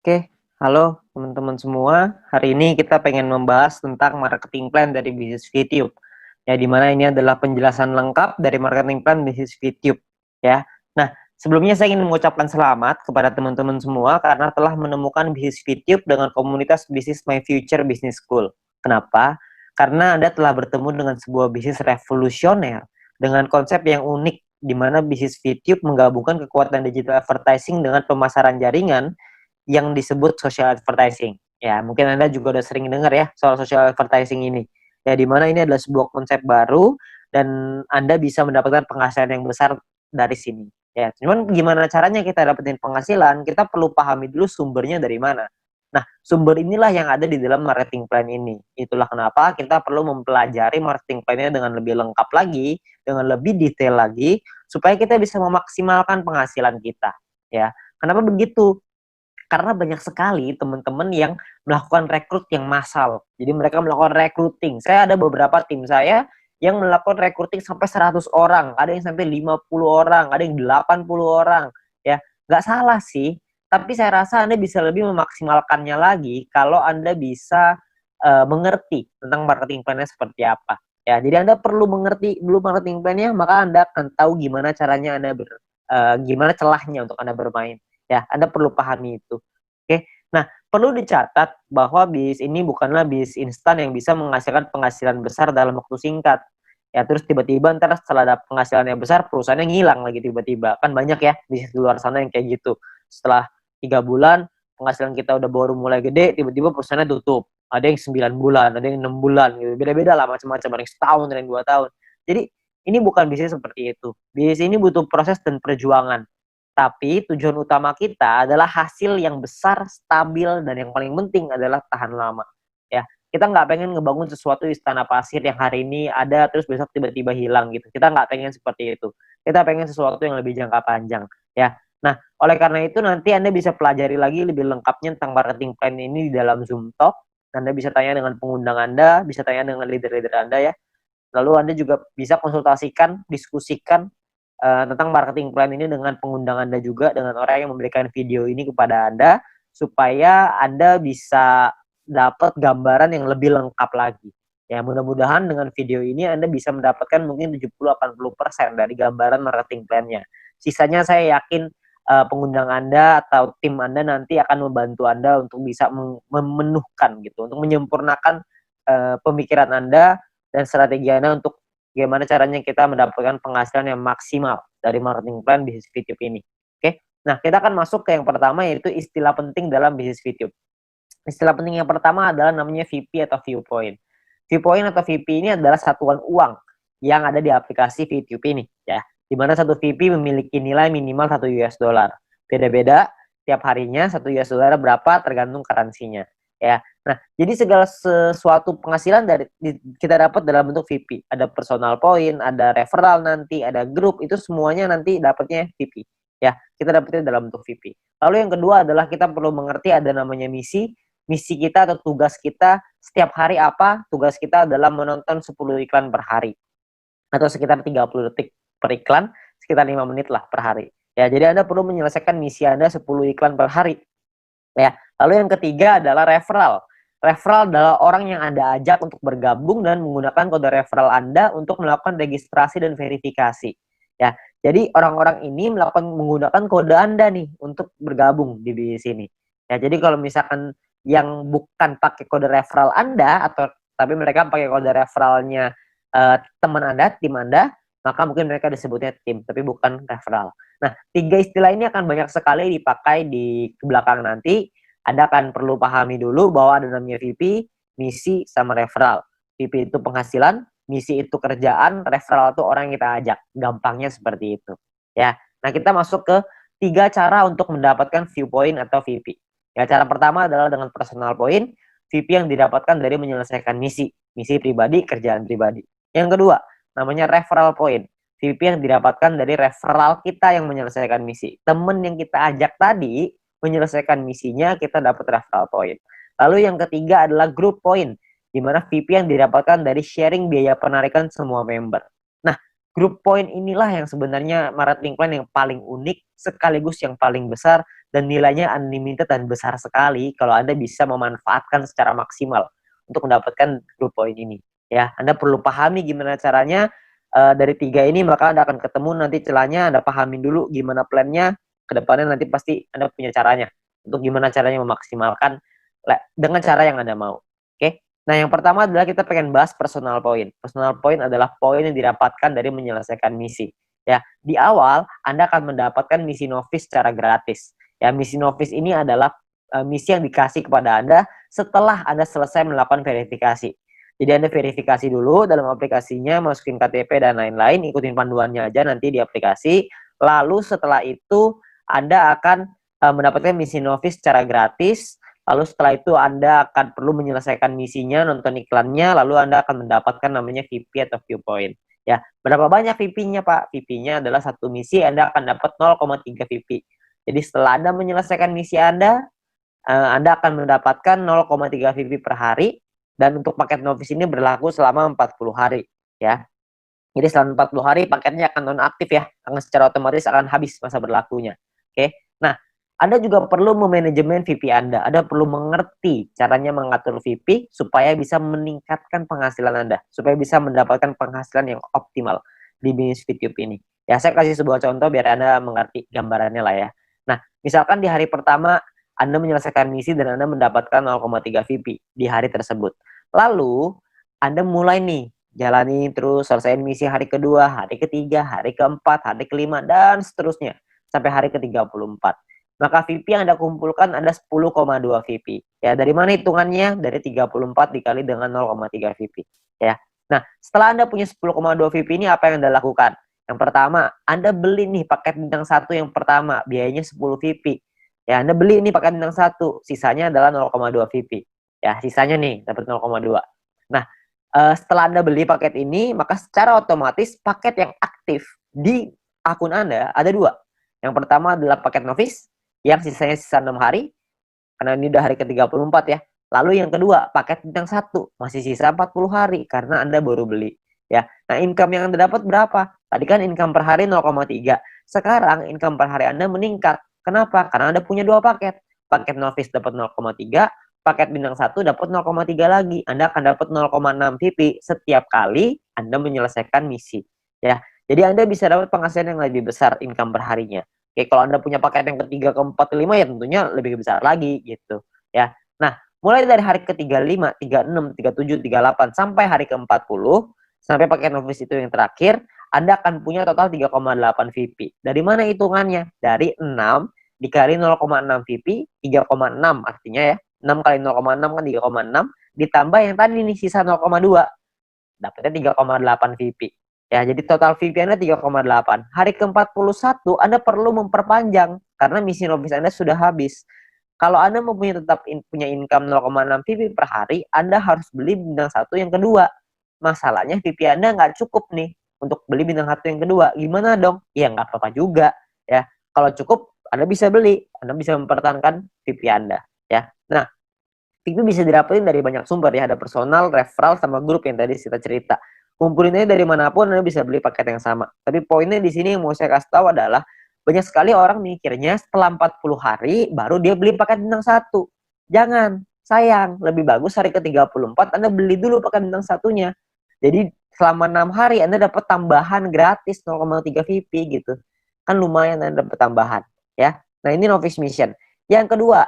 Oke, halo teman-teman semua. Hari ini kita pengen membahas tentang marketing plan dari bisnis YouTube. Ya, di mana ini adalah penjelasan lengkap dari marketing plan bisnis YouTube. Ya, nah sebelumnya saya ingin mengucapkan selamat kepada teman-teman semua karena telah menemukan bisnis YouTube dengan komunitas bisnis My Future Business School. Kenapa? Karena Anda telah bertemu dengan sebuah bisnis revolusioner dengan konsep yang unik, di mana bisnis YouTube menggabungkan kekuatan digital advertising dengan pemasaran jaringan yang disebut social advertising. Ya, mungkin Anda juga udah sering dengar ya soal social advertising ini. Ya, di mana ini adalah sebuah konsep baru dan Anda bisa mendapatkan penghasilan yang besar dari sini. Ya, cuman gimana caranya kita dapetin penghasilan? Kita perlu pahami dulu sumbernya dari mana. Nah, sumber inilah yang ada di dalam marketing plan ini. Itulah kenapa kita perlu mempelajari marketing plan-nya dengan lebih lengkap lagi, dengan lebih detail lagi, supaya kita bisa memaksimalkan penghasilan kita. Ya, kenapa begitu? Karena banyak sekali teman-teman yang melakukan rekrut yang massal. Jadi mereka melakukan recruiting. Saya ada beberapa tim saya yang melakukan recruiting sampai 100 orang, ada yang sampai 50 orang, ada yang 80 orang, ya. Nggak salah sih, tapi saya rasa Anda bisa lebih memaksimalkannya lagi kalau Anda bisa mengerti tentang marketing plan-nya seperti apa. Ya, jadi Anda perlu mengerti dulu marketing plan-nya, maka Anda akan tahu gimana caranya gimana celahnya untuk Anda bermain. Ya, Anda perlu pahami itu. Oke. Nah, perlu dicatat bahwa bisnis ini bukanlah bisnis instan yang bisa menghasilkan penghasilan besar dalam waktu singkat. Ya, terus tiba-tiba ntar setelah ada penghasilan yang besar, perusahaannya ngilang lagi tiba-tiba. Kan banyak ya bisnis di luar sana yang kayak gitu. Setelah 3 bulan, penghasilan kita udah baru mulai gede, tiba-tiba perusahaannya tutup. Ada yang 9 bulan, ada yang 6 bulan gitu. Beda-beda lah macam-macam, ada yang setahun, ada yang 2 tahun. Jadi, ini bukan bisnis seperti itu. Bisnis ini butuh proses dan perjuangan. Tapi tujuan utama kita adalah hasil yang besar, stabil, dan yang paling penting adalah tahan lama. Ya, kita nggak pengen ngebangun sesuatu istana pasir yang hari ini ada terus besok tiba-tiba hilang gitu. Kita nggak pengen seperti itu. Kita pengen sesuatu yang lebih jangka panjang. Ya, nah oleh karena itu nanti Anda bisa pelajari lagi lebih lengkapnya tentang marketing plan ini di dalam Zoom Talk. Anda bisa tanya dengan pengundang Anda, bisa tanya dengan leader-leader Anda ya. Lalu Anda juga bisa konsultasikan, diskusikan tentang marketing plan ini dengan pengundang Anda juga, dengan orang yang memberikan video ini kepada Anda, supaya Anda bisa dapat gambaran yang lebih lengkap lagi. Ya, mudah-mudahan dengan video ini Anda bisa mendapatkan mungkin 70-80% dari gambaran marketing plan-nya. Sisanya saya yakin pengundang Anda atau tim Anda nanti akan membantu Anda untuk bisa memenuhkan gitu, untuk menyempurnakan pemikiran Anda dan strategi Anda untuk gimana caranya kita mendapatkan penghasilan yang maksimal dari marketing plan bisnis YouTube ini. Oke, nah kita akan masuk ke yang pertama yaitu istilah penting dalam bisnis YouTube. Istilah penting yang pertama adalah namanya VP atau viewpoint. Viewpoint atau VP ini adalah satuan uang yang ada di aplikasi YouTube ini, ya. Di mana satu VP memiliki nilai minimal 1 US dollar. Beda-beda tiap harinya 1 US dollar berapa tergantung currency-nya, ya. Nah, jadi segala sesuatu penghasilan kita dapat dalam bentuk VP. Ada personal point, ada referral nanti, ada grup, itu semuanya nanti dapatnya VP. Ya, kita dapatnya dalam bentuk VP. Lalu yang kedua adalah kita perlu mengerti ada namanya misi. Misi kita atau tugas kita setiap hari apa? Tugas kita adalah menonton 10 iklan per hari. Atau sekitar 30 detik per iklan, sekitar 5 menit lah per hari. Ya, jadi Anda perlu menyelesaikan misi Anda 10 iklan per hari. Ya, lalu yang ketiga adalah referral. Referral adalah orang yang Anda ajak untuk bergabung dan menggunakan kode referral Anda untuk melakukan registrasi dan verifikasi. Ya, jadi orang-orang ini menggunakan kode Anda nih untuk bergabung di sini. Ya, jadi kalau misalkan yang bukan pakai kode referral Anda atau tapi mereka pakai kode referralnya teman Anda, tim Anda, maka mungkin mereka disebutnya tim, tapi bukan referral. Nah, 3 istilah ini akan banyak sekali dipakai di belakang nanti. Anda akan perlu pahami dulu bahwa ada namanya VP, misi, sama referral. VP itu penghasilan, misi itu kerjaan, referral itu orang yang kita ajak. Gampangnya seperti itu. Ya. Nah, kita masuk ke 3 cara untuk mendapatkan viewpoint atau VP. Ya, cara pertama adalah dengan personal point, VP yang didapatkan dari menyelesaikan misi pribadi, kerjaan pribadi. Yang kedua, namanya referral point. VP yang didapatkan dari referral kita yang menyelesaikan misi. Temen yang kita ajak tadi menyelesaikan misinya, kita dapat referral point. Lalu yang ketiga adalah group point, di mana VP yang didapatkan dari sharing biaya penarikan semua member. Nah, group point inilah yang sebenarnya marketing plan yang paling unik, sekaligus yang paling besar, dan nilainya unlimited dan besar sekali kalau Anda bisa memanfaatkan secara maksimal untuk mendapatkan grup poin ini. Ya, Anda perlu pahami gimana caranya dari 3 ini, maka Anda akan ketemu nanti celahnya. Anda pahamin dulu gimana plannya, kedepannya nanti pasti Anda punya caranya untuk gimana caranya memaksimalkan dengan cara yang Anda mau. Oke. Nah, yang pertama adalah kita pengen bahas personal point. Personal point adalah poin yang didapatkan dari menyelesaikan misi. Ya, di awal Anda akan mendapatkan misi novice secara gratis. Ya, misi novice ini adalah misi yang dikasih kepada Anda setelah Anda selesai melakukan verifikasi. Jadi Anda verifikasi dulu dalam aplikasinya, masukin KTP dan lain-lain, ikutin panduannya aja nanti di aplikasi. Lalu setelah itu Anda akan mendapatkan misi novice secara gratis. Lalu setelah itu Anda akan perlu menyelesaikan misinya, nonton iklannya, lalu Anda akan mendapatkan namanya VP atau viewpoint. Ya, berapa banyak VP-nya, Pak? VP-nya adalah satu misi Anda akan dapat 0,3 VP. Jadi setelah Anda menyelesaikan misi Anda akan mendapatkan 0,3 VP per hari, dan untuk paket novice ini berlaku selama 40 hari. Ya, jadi selama 40 hari paketnya akan nonaktif ya, akan secara otomatis akan habis masa berlakunya. Oke, nah Anda juga perlu memanajemen VP Anda. Anda perlu mengerti caranya mengatur VP supaya bisa meningkatkan penghasilan Anda, supaya bisa mendapatkan penghasilan yang optimal di bisnis YouTube ini. Ya, saya kasih sebuah contoh biar Anda mengerti gambarannya lah ya. Nah, misalkan di hari pertama Anda menyelesaikan misi dan Anda mendapatkan 0,3 VP di hari tersebut. Lalu Anda mulai nih jalani terus, selesaiin misi hari kedua, hari ketiga, hari keempat, hari kelima, dan seterusnya sampai hari ke-34. Maka VP yang Anda kumpulkan ada 10,2 VP. Ya, dari mana hitungannya? Dari 34 dikali dengan 0,3 VP. Ya. Nah, setelah Anda punya 10,2 VP ini, apa yang Anda lakukan? Yang pertama, Anda beli nih paket bintang 1 yang pertama, biayanya 10 VP. Ya, Anda beli ini paket bintang 1, sisanya adalah 0,2 VP. Ya, sisanya nih dapat 0,2. Nah, setelah Anda beli paket ini, maka secara otomatis paket yang aktif di akun Anda ada 2. Yang pertama adalah paket novice, yang sisanya sisa 6 hari, karena ini udah hari ke-34 ya. Lalu yang kedua, paket bintang 1, masih sisa 40 hari, karena Anda baru beli. Ya, nah income yang Anda dapat berapa? Tadi kan income per hari 0,3. Sekarang income per hari Anda meningkat. Kenapa? Karena Anda punya 2 paket. Paket novice dapat 0,3, paket bintang 1 dapat 0,3 lagi. Anda akan dapat 0,6 VP setiap kali Anda menyelesaikan misi. Ya, jadi Anda bisa dapat penghasilan yang lebih besar income per harinya. Oke, kalau Anda punya paket yang ketiga, keempat, kelima ya tentunya lebih besar lagi gitu. Ya. Nah, mulai dari hari ke-35, 36, 37, 38 sampai hari ke-40, sampai paket novice itu yang terakhir, Anda akan punya total 3,8 VP. Dari mana hitungannya? Dari 6 dikali 0,6 VP, 3,6 artinya ya. 6 kali 0,6 kan 3,6, ditambah yang tadi nih sisa 0,2. Dapatnya 3,8 VP. Ya, jadi total VP Anda 3,8. Hari ke-41 Anda perlu memperpanjang karena misi novice Anda sudah habis. Kalau Anda mau punya income 0,6 VP per hari, Anda harus beli bintang 1 yang kedua. Masalahnya VP Anda nggak cukup nih untuk beli bintang 1 yang kedua. Gimana dong? Ya nggak apa-apa juga. Ya, kalau cukup Anda bisa beli. Anda bisa mempertahankan VP Anda. Ya, nah VP bisa didapetin dari banyak sumber ya. Ada personal, referral, sama grup yang tadi kita cerita. Kumpulinnya dari manapun Anda bisa beli paket yang sama. Tapi poinnya di sini yang mau saya kasih tahu adalah banyak sekali orang mikirnya setelah 40 hari baru dia beli paket bintang 1. Jangan, sayang. Lebih bagus hari ke-34 Anda beli dulu paket bintang 1-nya. Jadi selama 6 hari Anda dapat tambahan gratis 0,3 VP gitu. Kan lumayan Anda dapat tambahan ya. Nah, ini novice mission. Yang kedua,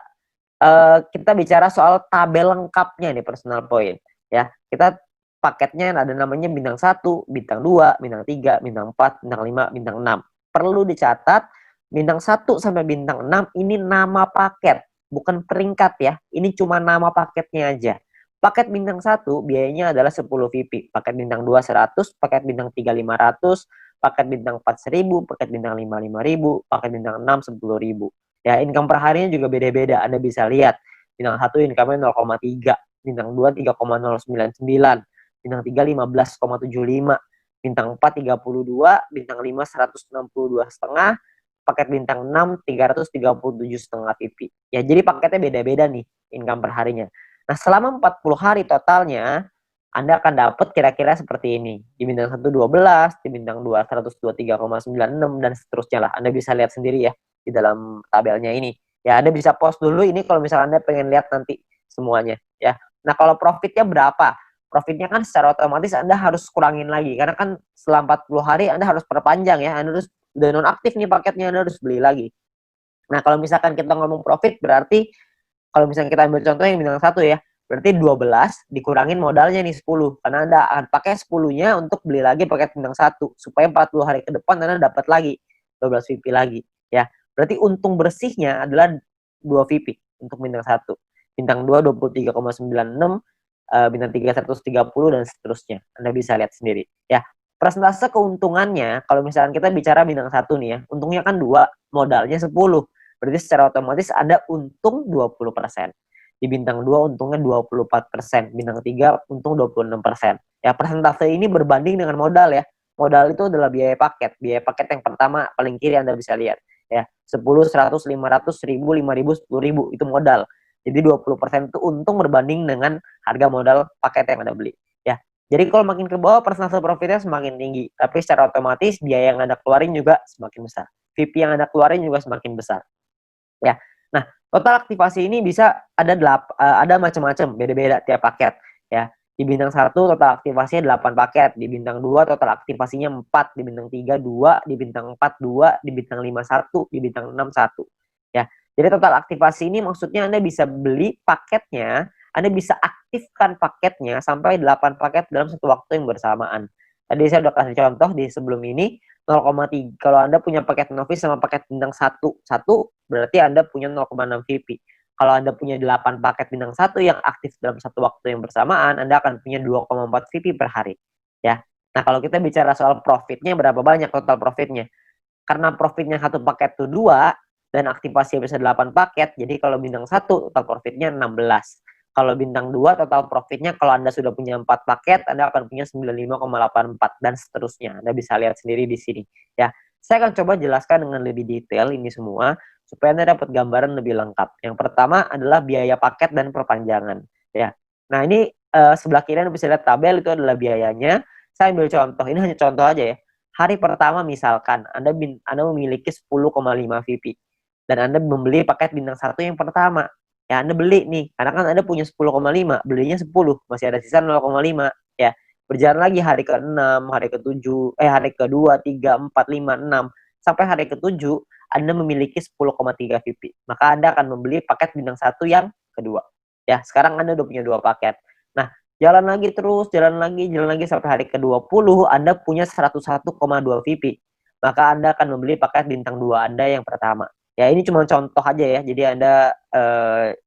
kita bicara soal tabel lengkapnya nih personal point ya. Kita paketnya ada namanya bintang 1, bintang 2, bintang 3, bintang 4, bintang 5, bintang 6. Perlu dicatat, bintang 1 sampai bintang 6 ini nama paket, bukan peringkat ya. Ini cuma nama paketnya aja. Paket bintang 1 biayanya adalah 10 VP, paket bintang 2 100, paket bintang 3 500, paket bintang 4 1000, paket bintang 5 5000, paket bintang 6 10.000. Ya, income per harinya juga beda-beda. Anda bisa lihat, bintang 1 income-nya 0,3, bintang 2 3,099, bintang 3 15,75, bintang 4 32, bintang 5 162,5, paket bintang 6 337,5 VP. Ya, jadi paketnya beda-beda nih income per harinya. Nah, selama 40 hari totalnya Anda akan dapat kira-kira seperti ini. Di bintang 1 12, di bintang 2 123,96 dan seterusnya lah. Anda bisa lihat sendiri ya di dalam tabelnya ini. Ya, Anda bisa pause dulu ini kalau misalnya Anda pengen lihat nanti semuanya ya. Nah, kalau profitnya berapa? Profitnya kan secara otomatis Anda harus kurangin lagi karena kan setelah 40 hari Anda harus perpanjang ya. Anda harus udah nonaktif nih paketnya, Anda harus beli lagi. Nah, kalau misalkan kita ngomong profit berarti kalau misalnya kita ambil contoh yang bintang 1 ya, berarti 12 dikurangin modalnya nih 10. Karena Anda akan pakai 10-nya untuk beli lagi paket bintang 1 supaya 40 hari ke depan Anda dapat lagi 12 VP lagi ya. Berarti untung bersihnya adalah 2 VP untuk bintang 1. Bintang 2 23,96, bintang 3 130 dan seterusnya. Anda bisa lihat sendiri ya. Persentase keuntungannya kalau misalkan kita bicara bintang 1 nih ya, untungnya kan 2, modalnya 10. Berarti secara otomatis ada untung 20%. Di bintang 2 untungnya 24%, bintang 3 untung 26%. Ya, persentase ini berbanding dengan modal ya. Modal itu adalah biaya paket. Biaya paket yang pertama paling kiri Anda bisa lihat ya. 10, 100, 500, 1000, 5000, 10.000 itu modal. Jadi 20% itu untung berbanding dengan harga modal paket yang Anda beli ya. Jadi kalau makin ke bawah persentase profitnya semakin tinggi, tapi secara otomatis biaya yang Anda keluarin juga semakin besar. VP yang Anda keluarin juga semakin besar. Ya. Nah, total aktivasi ini bisa ada macam-macam, beda-beda tiap paket ya. Di bintang 1 total aktivasinya 8 paket, di bintang 2 total aktivasinya 4, di bintang 3 2, di bintang 4 2, di bintang 5 1, di bintang 6 1. Ya. Jadi total aktivasi ini maksudnya Anda bisa beli paketnya, Anda bisa aktifkan paketnya sampai 8 paket dalam satu waktu yang bersamaan. Tadi saya udah kasih contoh di sebelum ini 0,3 kalau Anda punya paket novice sama paket bintang 1 berarti Anda punya 0,6 VP. Kalau Anda punya 8 paket bintang 1 yang aktif dalam satu waktu yang bersamaan, Anda akan punya 2,4 VP per hari. Ya. Nah, kalau kita bicara soal profitnya berapa banyak total profitnya? Karena profitnya satu paket itu 2 dan aktivasinya bisa 8 paket, jadi kalau bintang 1 total profitnya 16. Kalau bintang 2 total profitnya kalau Anda sudah punya 4 paket, Anda akan punya 95,84 dan seterusnya. Anda bisa lihat sendiri di sini ya. Saya akan coba jelaskan dengan lebih detail ini semua supaya Anda dapat gambaran lebih lengkap. Yang pertama adalah biaya paket dan perpanjangan ya. Nah, ini sebelah kiri Anda bisa lihat tabel itu adalah biayanya. Saya ambil contoh, ini hanya contoh aja ya. Hari pertama misalkan Anda memiliki 10,5 VP dan Anda membeli paket bintang 1 yang pertama. Ya, Anda beli nih, karena kan Anda punya 10,5, belinya 10, masih ada sisa 0,5 ya. Berjalan lagi hari ke-6, hari ke-7, hari ke-2, 3, 4, 5, 6 sampai hari ke-7 Anda memiliki 10,3 VP. Maka Anda akan membeli paket bintang 1 yang kedua. Ya, sekarang Anda udah punya 2 paket. Nah, jalan lagi terus, jalan lagi sampai hari ke-20 Anda punya 101,2 VP. Maka Anda akan membeli paket bintang 2 Anda yang pertama. Ya, ini cuma contoh aja ya. Jadi Anda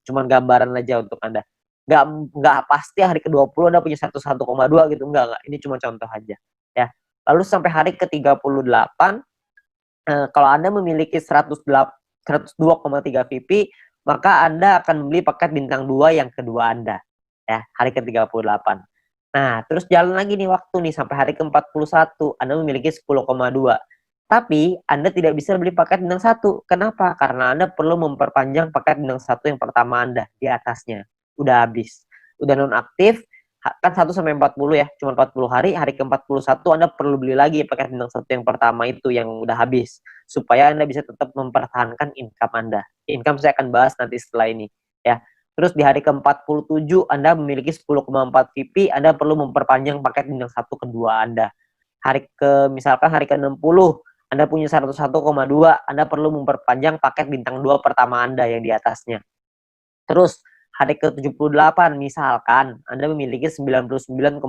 cuma gambaran aja untuk Anda. Nggak pasti hari ke-20 Anda punya 101,2 gitu. Enggak. Ini cuma contoh aja. Ya. Lalu sampai hari ke-38 kalau Anda memiliki 102,3 VP, maka Anda akan membeli paket bintang 2 yang kedua Anda. Ya, hari ke-38. Nah, terus jalan lagi nih waktu nih sampai hari ke-41, Anda memiliki 10,2. Tapi Anda tidak bisa beli paket bintang 1. Kenapa? Karena Anda perlu memperpanjang paket bintang 1 yang pertama Anda di atasnya. Udah habis. Udah nonaktif, kan 1 sampai 40 ya, cuma 40 hari, hari ke-41 Anda perlu beli lagi paket bintang 1 yang pertama itu yang udah habis supaya Anda bisa tetap mempertahankan income Anda. Income saya akan bahas nanti setelah ini ya. Terus di hari ke-47 Anda memiliki 10,4 VP, Anda perlu memperpanjang paket bintang 1 kedua Anda. Misalkan hari ke-60 Anda punya 101,2, Anda perlu memperpanjang paket bintang 2 pertama Anda yang di atasnya. Terus hari ke-78 misalkan Anda memiliki 99,2.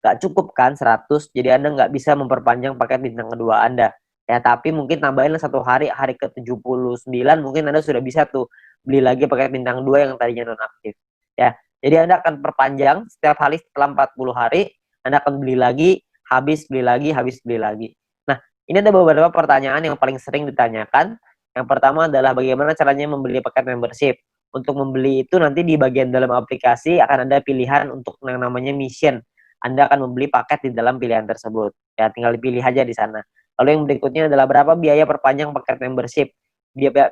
Nggak cukup kan 100, jadi Anda nggak bisa memperpanjang paket bintang kedua Anda. Ya, tapi mungkin tambahin satu hari, hari ke-79 mungkin Anda sudah bisa tuh beli lagi paket bintang 2 yang tadinya nonaktif. Ya, jadi Anda akan perpanjang setiap hari setelah 40 hari, Anda akan beli lagi, habis beli lagi, habis beli lagi. Nah, ini ada beberapa pertanyaan yang paling sering ditanyakan. Yang pertama adalah bagaimana caranya membeli paket membership. Untuk membeli itu nanti di bagian dalam aplikasi akan ada pilihan untuk yang namanya mission. Anda akan membeli paket di dalam pilihan tersebut. Ya, tinggal dipilih aja di sana. Lalu yang berikutnya adalah berapa biaya perpanjang paket membership.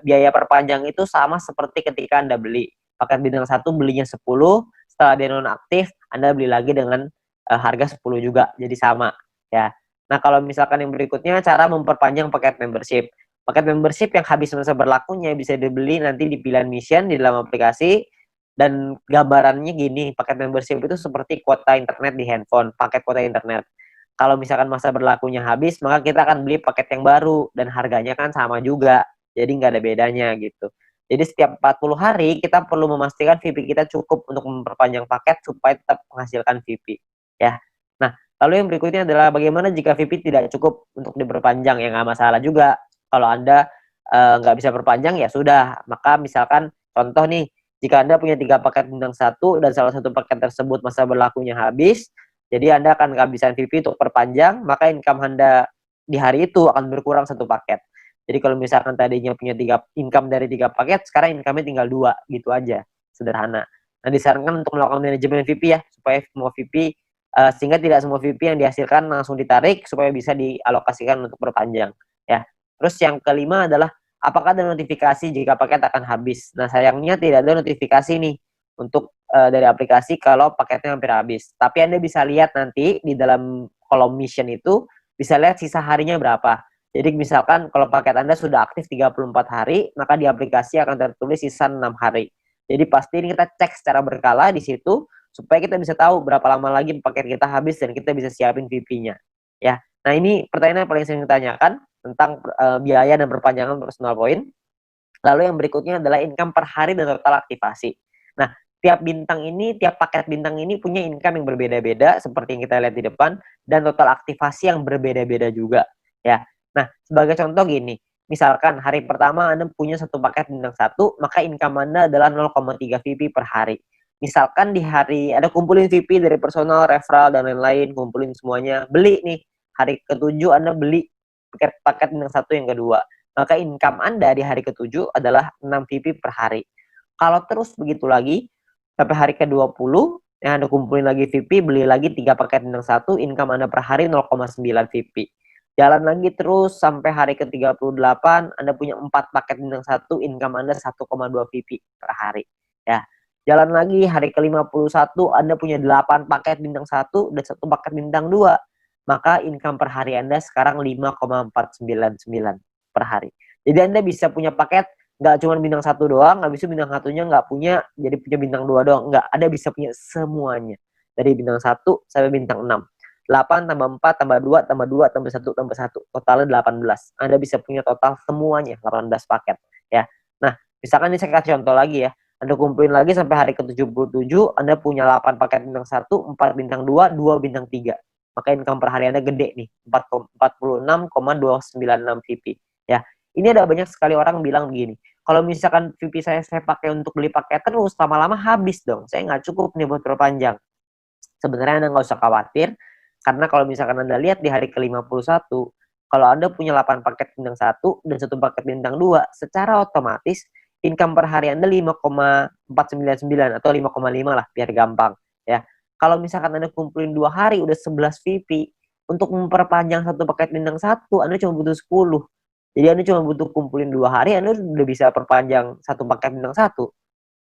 Biaya perpanjang itu sama seperti ketika Anda beli. Paket bintang 1 belinya 10, setelah dia nonaktif, Anda beli lagi dengan harga 10 juga, jadi sama. Ya. Nah, kalau misalkan yang berikutnya cara memperpanjang paket membership. Paket membership yang habis masa berlakunya bisa dibeli nanti di pilihan mission di dalam aplikasi, dan gambarannya gini, paket membership itu seperti kuota internet di handphone, paket kuota internet. Kalau misalkan masa berlakunya habis, maka kita akan beli paket yang baru dan harganya kan sama juga. Jadi nggak ada bedanya gitu. Jadi setiap 40 hari kita perlu memastikan VP kita cukup untuk memperpanjang paket supaya tetap menghasilkan VP ya. Nah, lalu yang berikutnya adalah bagaimana jika VP tidak cukup untuk diperpanjang, ya nggak masalah juga. Kalau Anda nggak bisa perpanjang ya sudah, maka misalkan contoh nih, jika Anda punya 3 paket bintang 1 dan salah satu paket tersebut masa berlakunya habis, jadi Anda akan kehabisan VP untuk perpanjang, maka income Anda di hari itu akan berkurang 1 paket. Jadi kalau misalkan tadinya punya 3 income dari 3 paket, sekarang income-nya tinggal 2, gitu aja. Sederhana. Nah, disarankan untuk melakukan manajemen VP ya, supaya semua VP sehingga tidak semua VP yang dihasilkan langsung ditarik supaya bisa dialokasikan untuk perpanjang ya. Terus yang kelima adalah apakah ada notifikasi jika paket akan habis. Nah, sayangnya tidak ada notifikasi nih untuk dari aplikasi kalau paketnya hampir habis. Tapi Anda bisa lihat nanti di dalam kolom mission itu, bisa lihat sisa harinya berapa. Jadi misalkan kalau paket Anda sudah aktif 34 hari, maka di aplikasi akan tertulis sisa 6 hari. Jadi pasti ini kita cek secara berkala di situ supaya kita bisa tahu berapa lama lagi paket kita habis dan kita bisa siapin VP-nya. Ya. Nah, ini pertanyaan yang paling sering ditanyakan tentang biaya dan perpanjangan personal point. Lalu yang berikutnya adalah income per hari dan total aktivasi. Nah, tiap paket bintang ini punya income yang berbeda-beda seperti yang kita lihat di depan, dan total aktivasi yang berbeda-beda juga ya. Nah, sebagai contoh gini, misalkan hari pertama Anda punya 1 paket bintang 1, maka income Anda adalah 0,3 VP per hari. Misalkan di hari ada kumpulin VP dari personal, referral dan lain-lain, kumpulin semuanya, beli nih. Hari ke-7 Anda beli paket bintang 1 yang kedua, maka income Anda di hari ke-7 adalah 6 VP per hari. Kalau terus begitu lagi, sampai hari ke-20, yang Anda kumpulin lagi VP, beli lagi 3 paket bintang 1, income Anda per hari 0,9 VP. Jalan lagi terus sampai hari ke-38, Anda punya 4 paket bintang 1, income Anda 1,2 VP per hari. Ya. Jalan lagi hari ke-51, Anda punya 8 paket bintang 1 dan 1 paket bintang 2. Maka income per hari Anda sekarang 5,499 per hari. Jadi Anda bisa punya paket nggak cuma bintang 1 doang, habis itu bintang 1-nya nggak punya, jadi punya bintang 2 doang. Nggak, Anda bisa punya semuanya. Dari bintang 1 sampai bintang 6. 8 tambah 4 tambah 2 tambah 2 tambah 1 tambah 1. Totalnya 18. Anda bisa punya total semuanya 18 paket ya. Nah, misalkan ini saya kasih contoh lagi ya. Anda kumpulin lagi sampai hari ke-77, Anda punya 8 paket bintang 1, 4 bintang 2, 2 bintang 3. Maka income per hari Anda gede nih, 46,296 VP ya. Ini ada banyak sekali orang bilang begini, kalau misalkan VP saya pakai untuk beli paket terus, lama-lama habis dong, saya nggak cukup nih buat perpanjang. Sebenarnya Anda nggak usah khawatir, karena kalau misalkan Anda lihat di hari ke-51, kalau Anda punya 8 paket bintang 1 dan 1 paket bintang 2, secara otomatis income per hari Anda 5,499 atau 5,5 lah biar gampang ya. Kalau misalkan Anda kumpulin 2 hari udah 11 VP, untuk memperpanjang 1 paket bintang 1 Anda cuma butuh 10. Jadi Anda cuma butuh kumpulin 2 hari, Anda udah bisa perpanjang 1 paket bintang 1.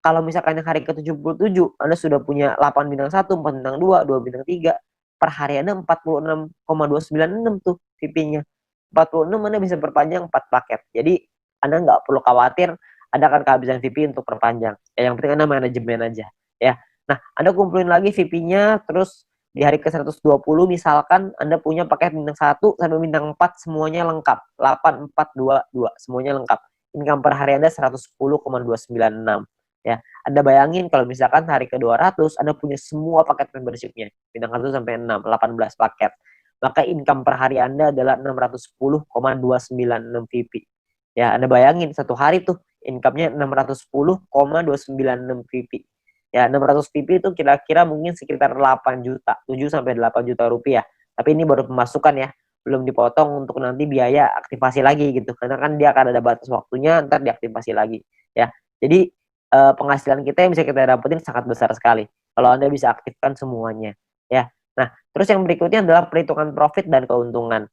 Kalau misalkan yang hari ke-77 Anda sudah punya 8 bintang 1, 4 bintang 2, 2 bintang 3, per hari Anda 46,296 tuh VP-nya. 46 Anda bisa perpanjang 4 paket. Jadi Anda nggak perlu khawatir Anda akan kehabisan VP untuk perpanjang. Ya, yang penting Anda manajemen aja ya. Nah, Anda kumpulin lagi VP-nya, terus di hari ke-120 misalkan Anda punya paket bintang 1 sampai bintang 4 semuanya lengkap. 8, 4, 2, 2 semuanya lengkap. Income per hari Anda 110,296 ya. Anda bayangin kalau misalkan hari ke-200 Anda punya semua paket membership-nya, bintang 1 sampai 6, 18 paket. Maka income per hari Anda adalah 610,296 VP. Ya, Anda bayangin satu hari tuh income-nya 610,296 VP. Ya, 600 VP itu kira-kira mungkin sekitar 8 juta, 7 sampai 8 juta rupiah. Tapi ini baru pemasukan ya, belum dipotong untuk nanti biaya aktivasi lagi gitu. Karena kan dia akan ada batas waktunya, ntar diaktifasi lagi ya. Jadi penghasilan kita yang bisa kita dapetin sangat besar sekali kalau Anda bisa aktifkan semuanya ya. Nah, terus yang berikutnya adalah perhitungan profit dan keuntungan.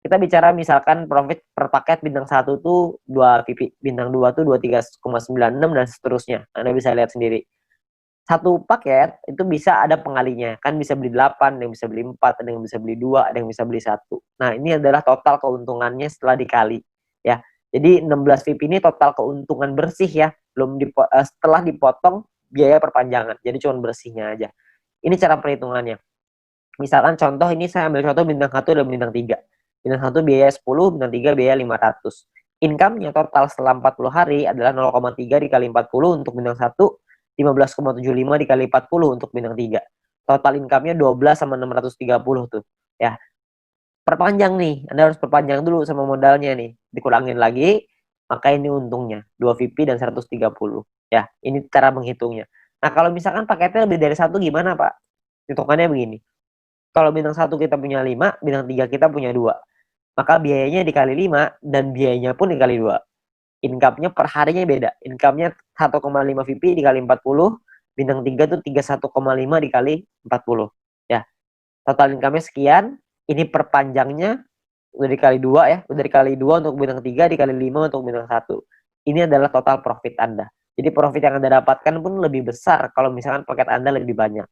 Kita bicara misalkan profit per paket bintang 1 tuh 2 VP, bintang 2 tuh 23,96 dan seterusnya. Anda bisa lihat sendiri. Satu paket itu bisa ada pengalinya, kan bisa beli 8, ada yang bisa beli 4, ada yang bisa beli 2, ada yang bisa beli 1. Nah, ini adalah total keuntungannya setelah dikali ya. Jadi 16 VIP ini total keuntungan bersih ya, belum setelah dipotong biaya perpanjangan. Jadi cuma bersihnya aja. Ini cara perhitungannya. Misalkan contoh ini saya ambil contoh bintang 1 dan bintang 3. Bintang 1 biaya 10, bintang 3 biaya 500. Income-nya total setelah 40 hari adalah 0,3 dikali 40 untuk bintang 1, 15,75 dikali 40 untuk bintang 3. Total income-nya 12 sama 630 tuh. Ya, perpanjang nih, Anda harus perpanjang dulu sama modalnya nih. Dikurangin lagi, maka ini untungnya 2 VP dan 130. Ya, ini cara menghitungnya. Nah, kalau misalkan paketnya lebih dari satu gimana, Pak? Hitungannya begini. Kalau bintang 1 kita punya 5, bintang 3 kita punya 2. Maka biayanya dikali 5 dan biayanya pun dikali 2. Income-nya per harinya beda. Income-nya 1,5 VP dikali 40, bintang 3 tuh 31,5 dikali 40. Ya, total income-nya sekian, ini perpanjangnya udah dikali 2 ya, udah dikali 2 untuk bintang 3, dikali 5 untuk bintang 1. Ini adalah total profit Anda. Jadi profit yang Anda dapatkan pun lebih besar kalau misalkan paket Anda lebih banyak.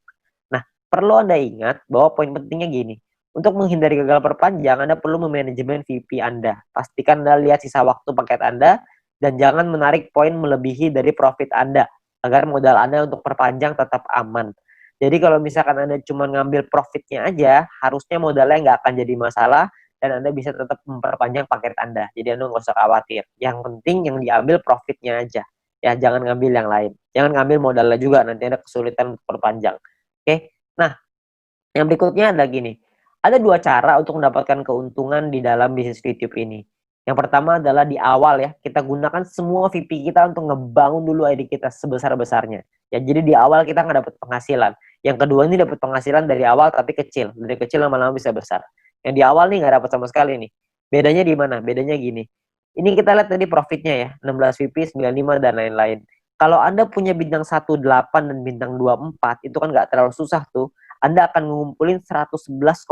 Nah, perlu Anda ingat bahwa poin pentingnya gini. Untuk menghindari gagal perpanjang, Anda perlu memanajemen VP Anda. Pastikan Anda lihat sisa waktu paket Anda dan jangan menarik poin melebihi dari profit Anda agar modal Anda untuk perpanjang tetap aman. Jadi kalau misalkan Anda cuma ngambil profitnya aja, harusnya modalnya nggak akan jadi masalah dan Anda bisa tetap memperpanjang paket Anda. Jadi Anda nggak usah khawatir. Yang penting yang diambil profitnya aja. Ya, jangan ngambil yang lain. Jangan ngambil modalnya juga, nanti ada kesulitan untuk perpanjang. Oke, nah yang berikutnya adalah gini. Ada dua cara untuk mendapatkan keuntungan di dalam bisnis YouTube ini. Yang pertama adalah di awal ya, kita gunakan semua VP kita untuk ngebangun dulu ID kita sebesar-besarnya. Ya, jadi di awal kita nggak dapat penghasilan. Yang kedua ini dapat penghasilan dari awal tapi kecil. Dari kecil lama-lama bisa besar. Yang di awal nih nggak dapat sama sekali nih. Bedanya di mana? Bedanya gini. Ini kita lihat tadi profitnya ya, 16 VP, 95 dan lain-lain. Kalau Anda punya bintang 18 dan bintang 24, itu kan nggak terlalu susah tuh. Anda akan ngumpulin 111,84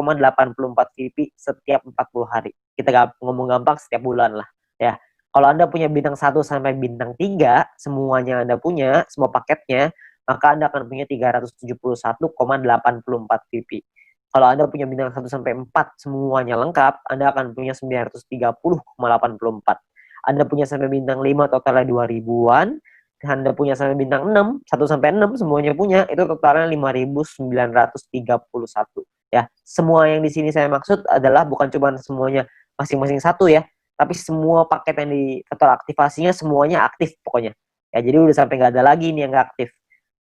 VP setiap 40 hari. Kita ngomong gampang setiap bulan lah. Ya. Kalau Anda punya bintang 1 sampai bintang 3, semuanya Anda punya, semua paketnya, maka Anda akan punya 371,84 VP. Kalau Anda punya bintang 1 sampai 4 semuanya lengkap, Anda akan punya 930,84. Anda punya sampai bintang 5 totalnya 2000-an, Anda punya sampai bintang 6, 1 sampai 6 semuanya punya, itu totalnya 5.931. Ya, semua yang di sini saya maksud adalah bukan cuma semuanya masing-masing satu ya, tapi semua paket yang di total aktivasinya semuanya aktif pokoknya. Ya, jadi udah sampai nggak ada lagi nih yang nggak aktif.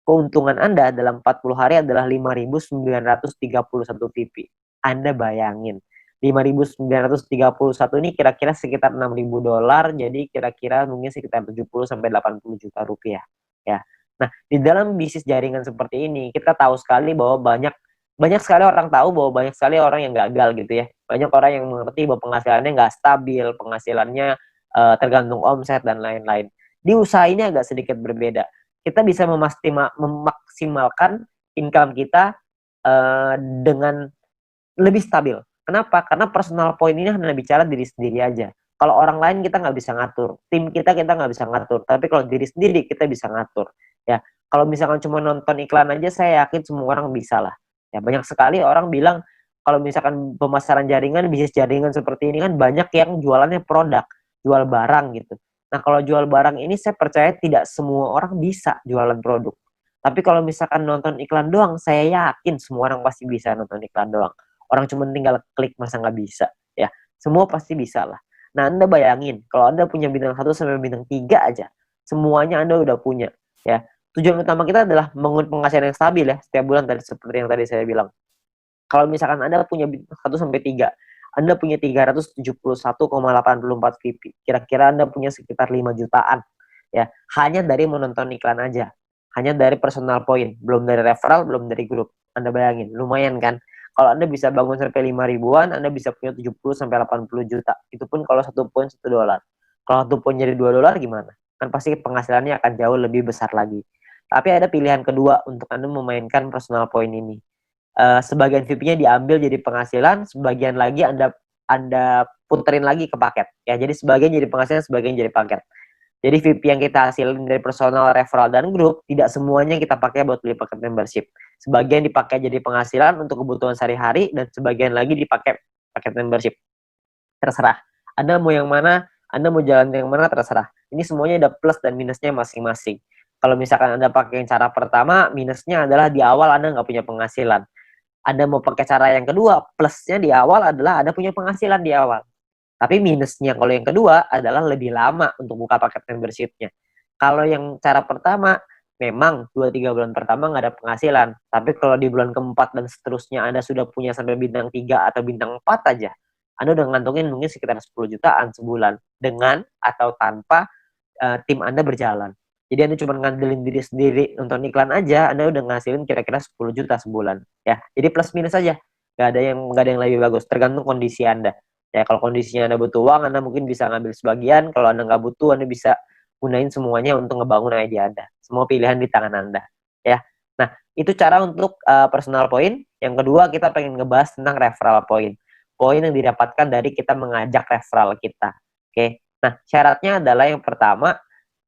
Keuntungan Anda dalam 40 hari adalah 5.931 VP. Anda bayangin, 5.931 ini kira-kira sekitar $6.000, jadi kira-kira mungkin sekitar 70 sampai 80 juta rupiah ya. Nah, di dalam bisnis jaringan seperti ini kita tahu sekali bahwa banyak sekali orang tahu bahwa banyak sekali orang yang gagal gitu ya. Banyak orang yang mengerti bahwa penghasilannya nggak stabil, penghasilannya tergantung omset dan lain-lain. Di usaha ini agak sedikit berbeda. Kita bisa memaksimalkan income kita dengan lebih stabil. Kenapa? Karena personal point ini hanya bicara diri sendiri aja. Kalau orang lain kita nggak bisa ngatur, tim kita nggak bisa ngatur. Tapi kalau diri sendiri kita bisa ngatur. Ya, kalau misalkan cuma nonton iklan aja, saya yakin semua orang bisa lah. Ya, banyak sekali orang bilang kalau misalkan pemasaran jaringan, bisnis jaringan seperti ini kan banyak yang jualannya produk, jual barang gitu. Nah, kalau jual barang ini saya percaya tidak semua orang bisa jualan produk. Tapi kalau misalkan nonton iklan doang, saya yakin semua orang pasti bisa nonton iklan doang. Orang cuma tinggal klik, masa nggak bisa ya, semua pasti bisa lah. Nah, Anda bayangin kalau Anda punya bintang 1 sampai bintang 3 aja, semuanya Anda udah punya ya. Tujuan utama kita adalah bangun penghasilan yang stabil ya setiap bulan, tadi seperti yang tadi saya bilang. Kalau misalkan Anda punya bintang 1 sampai 3, Anda punya 371,84 VP, kira-kira Anda punya sekitar 5 jutaan ya, hanya dari menonton iklan aja, hanya dari personal point, belum dari referral, belum dari grup. Anda bayangin, lumayan kan? Kalau Anda bisa bangun sampai 5 ribuan, Anda bisa punya 70 sampai 80 juta. Itu pun kalau satu poin $1. Kalau satu poin jadi $2 gimana? Kan pasti penghasilannya akan jauh lebih besar lagi. Tapi ada pilihan kedua untuk Anda memainkan personal point ini. Sebagian VP-nya diambil jadi penghasilan, sebagian lagi Anda puterin lagi ke paket. Ya, jadi sebagian jadi penghasilan, sebagian jadi paket. Jadi VP yang kita hasilin dari personal, referral, dan grup, tidak semuanya kita pakai buat beli paket membership. Sebagian dipakai jadi penghasilan untuk kebutuhan sehari-hari, dan sebagian lagi dipakai paket membership. Terserah. Anda mau yang mana, Anda mau jalan yang mana terserah. Ini semuanya ada plus dan minusnya masing-masing. Kalau misalkan Anda pakai cara pertama, minusnya adalah di awal Anda nggak punya penghasilan. Anda mau pakai cara yang kedua, plusnya di awal adalah Anda punya penghasilan di awal. Tapi minusnya kalau yang kedua adalah lebih lama untuk buka paket membership-nya. Kalau yang cara pertama, memang 2-3 bulan pertama nggak ada penghasilan. Tapi kalau di bulan keempat dan seterusnya Anda sudah punya sampai bintang 3 atau bintang 4 aja, Anda udah ngantongin mungkin sekitar 10 jutaan sebulan dengan atau tanpa tim Anda berjalan. Jadi Anda cuma ngandelin diri sendiri nonton iklan aja, Anda udah ngasilin kira-kira 10 juta sebulan. Ya, jadi plus minus aja. Nggak ada yang lebih bagus, tergantung kondisi Anda. Ya, kalau kondisinya Anda butuh uang, Anda mungkin bisa ngambil sebagian. Kalau Anda nggak butuh, Anda bisa gunain semuanya untuk ngebangun ide Anda. Semua pilihan di tangan Anda. Ya. Nah, itu cara untuk personal point. Yang kedua, kita pengen ngebahas tentang referral point. Poin yang didapatkan dari kita mengajak referral kita. Oke. Nah, syaratnya adalah yang pertama,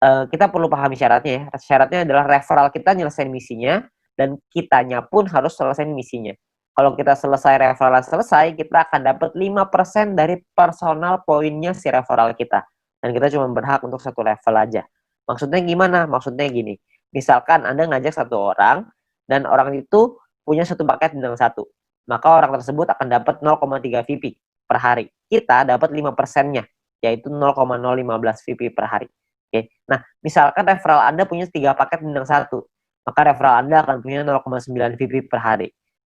kita perlu pahami syaratnya ya. Syaratnya adalah referral kita nyelesain misinya, dan kitanya pun harus selesai misinya. Kalau kita selesai referral selesai, kita akan dapat 5% dari personal poinnya si referral kita. Dan kita cuma berhak untuk satu level aja. Maksudnya gimana? Maksudnya gini. Misalkan Anda ngajak satu orang, dan orang itu punya satu paket bintang 1. Maka orang tersebut akan dapat 0,3 VP per hari. Kita dapat 5%-nya, yaitu 0,015 VP per hari. Oke. Nah, misalkan referral Anda punya 3 paket bintang 1, maka referral Anda akan punya 0,9 VP per hari.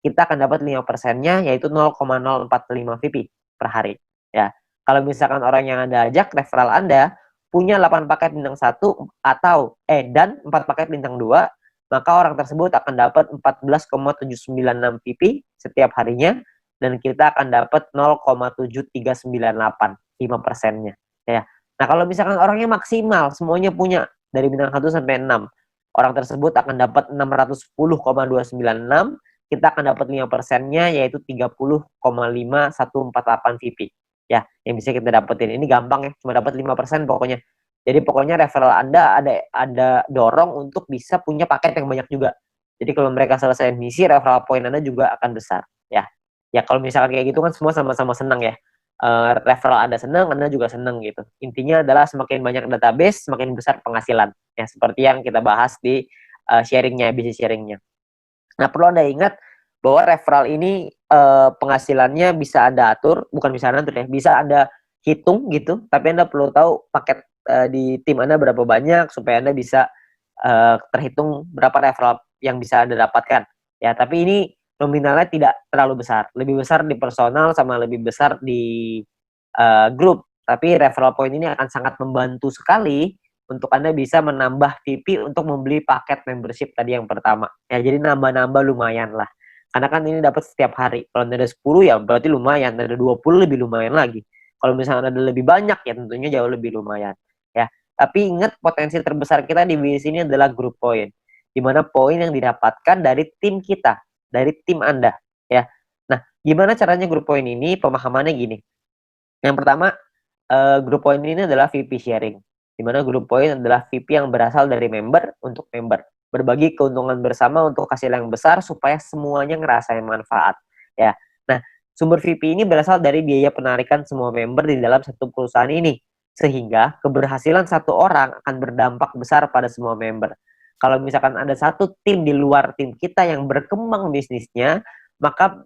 Kita akan dapat 5%-nya, yaitu 0,045 VP per hari. Ya. Kalau misalkan orang yang Anda ajak, referral Anda punya 8 paket bintang 1 dan 4 paket bintang 2, maka orang tersebut akan dapat 14,796 VP setiap harinya, dan kita akan dapat 0,7398, 5%-nya. Ya. Nah, kalau misalkan orangnya maksimal, semuanya punya dari bintang 1 sampai 6, orang tersebut akan dapat 610,296, kita akan dapat 5%-nya, yaitu 30,5148 VP. Ya, yang bisa kita dapetin. Ini gampang ya, cuma dapat 5% pokoknya. Jadi pokoknya referral Anda ada dorong untuk bisa punya paket yang banyak juga. Jadi kalau mereka selesai misi, referral point Anda juga akan besar. Ya, ya kalau misalkan kayak gitu kan semua sama-sama senang ya. Referral Anda senang, Anda juga senang gitu. Intinya adalah semakin banyak database, semakin besar penghasilan. Ya, seperti yang kita bahas di sharingnya, bisnis sharingnya. Nah, perlu Anda ingat bahwa referral ini penghasilannya bisa Anda atur, bukan bisa Anda atur ya, bisa Anda hitung gitu, tapi Anda perlu tahu paket di tim Anda berapa banyak supaya Anda bisa terhitung berapa referral yang bisa Anda dapatkan. Ya, tapi ini nominalnya tidak terlalu besar. Lebih besar di personal sama lebih besar di grup. Tapi referral point ini akan sangat membantu sekali untuk Anda bisa menambah VP untuk membeli paket membership tadi yang pertama. Ya, jadi nambah-nambah lumayan lah. Karena kan ini dapat setiap hari. Kalau ada 10 ya berarti lumayan. Ada 20 lebih lumayan lagi. Kalau misalnya ada lebih banyak ya tentunya jauh lebih lumayan. Ya, tapi ingat potensi terbesar kita di bisnis ini adalah group point. Di mana poin yang didapatkan dari tim kita, dari tim Anda. Ya. Nah, gimana caranya group point ini? Pemahamannya gini. Yang pertama, group point ini adalah VP sharing. Di mana group point adalah VP yang berasal dari member untuk member. Berbagi keuntungan bersama untuk hasil yang besar supaya semuanya ngerasain manfaat. Ya. Nah, sumber VP ini berasal dari biaya penarikan semua member di dalam satu perusahaan ini. Sehingga keberhasilan satu orang akan berdampak besar pada semua member. Kalau misalkan ada satu tim di luar tim kita yang berkembang bisnisnya, maka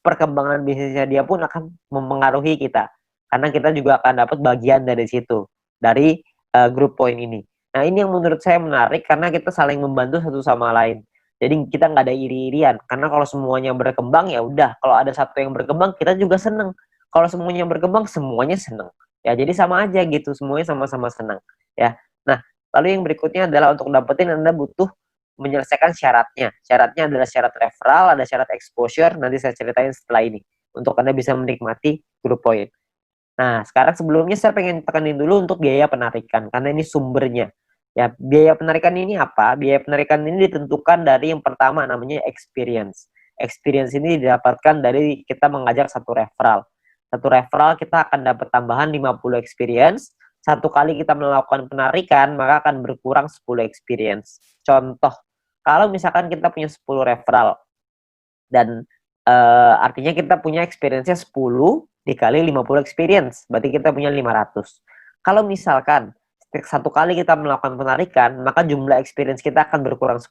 perkembangan bisnisnya dia pun akan mempengaruhi kita. Karena kita juga akan dapat bagian dari situ, dari group point ini. Nah, ini yang menurut saya menarik karena kita saling membantu satu sama lain. Jadi kita nggak ada iri-irian. Karena kalau semuanya berkembang ya udah. Kalau ada satu yang berkembang kita juga seneng. Kalau semuanya berkembang semuanya seneng. Ya jadi sama aja gitu. Semuanya sama-sama seneng. Ya. Nah, lalu yang berikutnya adalah untuk dapetin Anda butuh menyelesaikan syaratnya. Syaratnya adalah syarat referral, ada syarat exposure. Nanti saya ceritain setelah ini. Untuk Anda bisa menikmati group point. Nah, sekarang sebelumnya saya pengen tekanin dulu untuk biaya penarikan, karena ini sumbernya. Ya, biaya penarikan ini apa? Biaya penarikan ini ditentukan dari yang pertama namanya experience. Experience ini didapatkan dari kita mengajak satu referral. Satu referral kita akan dapat tambahan 50 experience. Satu kali kita melakukan penarikan, maka akan berkurang 10 experience. Contoh, kalau misalkan kita punya 10 referral, dan artinya kita punya experience-nya 10 dikali 50 experience, berarti kita punya 500. Kalau misalkan satu kali kita melakukan penarikan, maka jumlah experience kita akan berkurang 10,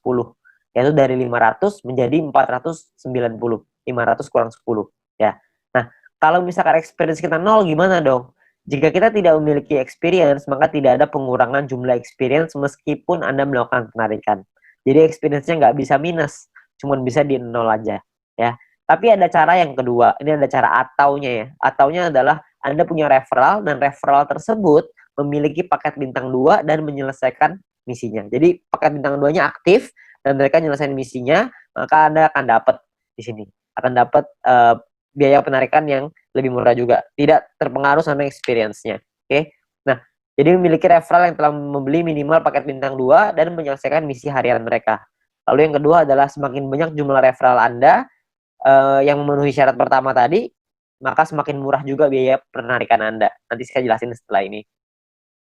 yaitu dari 500 menjadi 490. 500 kurang 10, ya. Nah, kalau misalkan experience kita 0, gimana dong? Jika kita tidak memiliki experience, maka tidak ada pengurangan jumlah experience meskipun Anda melakukan penarikan. Jadi experience-nya nggak bisa minus, cuma bisa di 0 aja, ya. Tapi ada cara yang kedua, ini ada cara ataunya ya. Ataunya adalah Anda punya referral dan referral tersebut memiliki paket bintang 2 dan menyelesaikan misinya. Jadi paket bintang 2-nya aktif dan mereka menyelesaikan misinya, maka Anda akan dapat di sini. Akan dapat biaya penarikan yang lebih murah juga. Tidak terpengaruh sama experience-nya. Oke. Nah, jadi memiliki referral yang telah membeli minimal paket bintang 2 dan menyelesaikan misi harian mereka. Lalu yang kedua adalah semakin banyak jumlah referral Anda yang memenuhi syarat pertama tadi, maka semakin murah juga biaya penarikan Anda. Nanti saya jelasin setelah ini.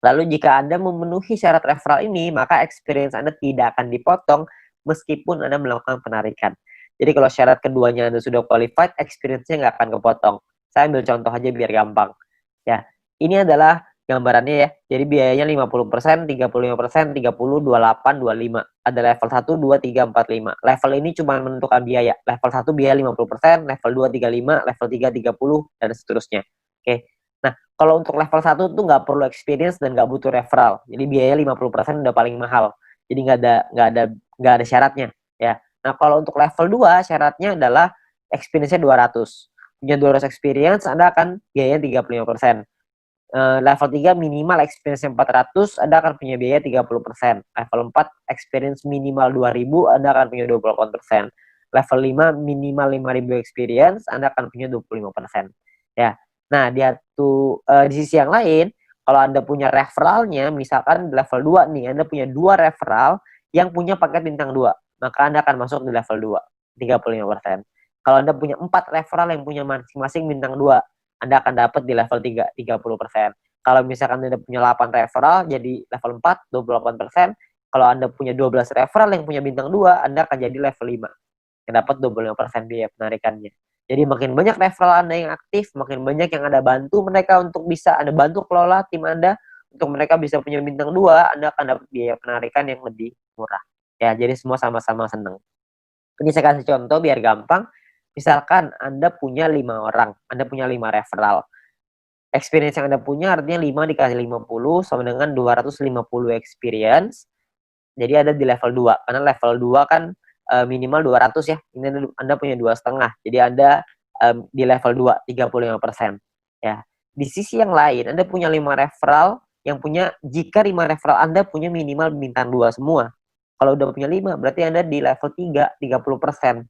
Lalu jika Anda memenuhi syarat referral ini, maka experience Anda tidak akan dipotong meskipun Anda melakukan penarikan. Jadi kalau syarat keduanya Anda sudah qualified, experience-nya nggak akan kepotong. Saya ambil contoh aja biar gampang. Ya, ini adalah gambarannya ya. Jadi biayanya 50%, 35%, 30, 28, 25. Ada level 1, 2, 3, 4, 5. Level ini cuma menentukan biaya. Level 1 biaya 50%, level 2 35, level 3 30, dan seterusnya. Oke. Nah, kalau untuk level 1 tuh nggak perlu experience dan nggak butuh referral. Jadi biaya 50% udah paling mahal. Jadi nggak ada syaratnya ya. Nah, kalau untuk level 2 syaratnya adalah experience-nya 200. Punya 200 experience, Anda akan biaya 35%. Level 3 minimal experience 400, Anda akan punya biaya 30%. Level 4 experience minimal 2000, Anda akan punya 28%. Level 5 minimal 5000 experience, Anda akan punya 25%. Ya. Nah, di sisi yang lain, kalau Anda punya referralnya, misalkan level 2 nih, Anda punya 2 referral yang punya paket bintang 2, maka Anda akan masuk di level 2, 35%. Kalau Anda punya 4 referral yang punya masing-masing bintang 2, Anda akan dapat di level 3, 30%. Kalau misalkan Anda punya 8 referral, jadi level 4, 28%. Kalau Anda punya 12 referral yang punya bintang 2, Anda akan jadi level 5, yang dapat 25% biaya penarikannya. Jadi makin banyak referral Anda yang aktif, makin banyak yang Anda bantu mereka untuk bisa Anda bantu kelola tim Anda, untuk mereka bisa punya bintang 2, Anda akan dapat biaya penarikan yang lebih murah. Ya, jadi semua sama-sama senang. Ini saya kasih contoh biar gampang. Misalkan Anda punya 5 orang, Anda punya 5 referral. Experience yang Anda punya artinya 5 dikali 50 sama dengan 250 experience. Jadi ada di level 2. Karena level 2 kan minimal 200 ya. Ini Anda punya 2,5. Jadi Anda di level 2, 35%. Ya. Di sisi yang lain, Anda punya 5 referral jika 5 referral Anda punya minimal bintang 2 semua. Kalau udah punya 5, berarti Anda di level 3, 30%.